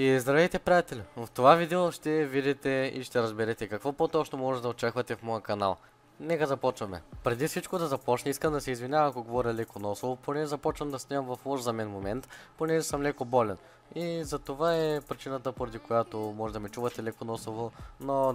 И здравейте, приятели! В това видео ще видите и ще разберете какво по-точно може да очаквате в моя канал. Нека започваме. Преди всичко да започне, искам да се извиня ако говоря леко носово, понеже започвам да снимам в лош за мен момент, понеже съм леко болен. И за това е причината, поради която може да ме чувате леко носово, но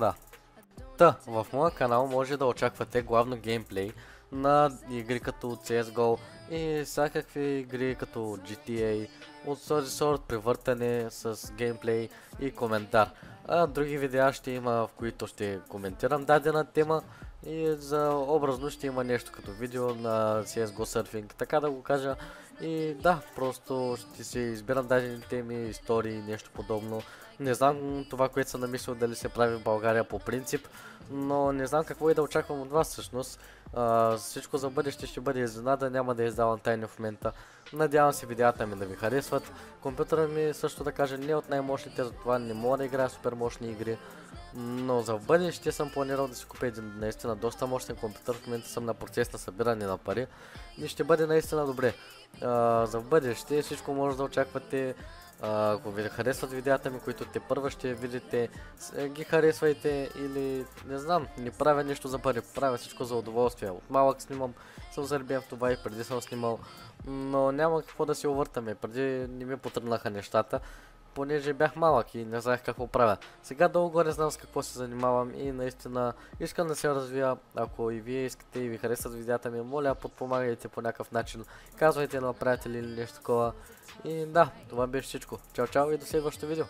да. В моя канал може да очаквате главно геймплей на игри като CSGO и всякакви игри като GTA, от този сорт превъртане с геймплей и коментар. А други видеа ще има, в които ще коментирам дадена тема и за образно ще има нещо като видео на CSGO Surfing, така да го кажа. И да, просто ще си избирам дадени теми, истории, нещо подобно. Не знам това, което съм намислил дали се прави в България по принцип, но не знам какво и да очаквам от вас всъщност. Всичко за бъдеще ще бъде изненада, няма да издавам тайни в момента. Надявам се видеята ми да ви харесват. Компютъра ми също да кажа не от най-мощните, затова не мога да играя супер мощни игри. Но за в бъдеще съм планирал да си купя един наистина доста мощен компютър. В момента съм на процес на събиране на пари и ще бъде наистина добре. За в бъдеще всичко може да очаквате. Ако ви харесват видеята ми, които те първа ще видите, ги харесвайте или не знам, не правя нищо за пари, правя всичко за удоволствие. От малък снимам, съм заребен в това и преди съм снимал, но няма какво да се увъртаме, преди не ми потръгнаха нещата, понеже бях малък и не знаех какво правя. Сега долу-горе знам с какво се занимавам и наистина искам да се развия. Ако и вие искате и ви харесват видеята ми, моля подпомагайте по някакъв начин, казвайте на приятели или нещо такова. И да, това беше всичко. Чао, чао и до следващото видео.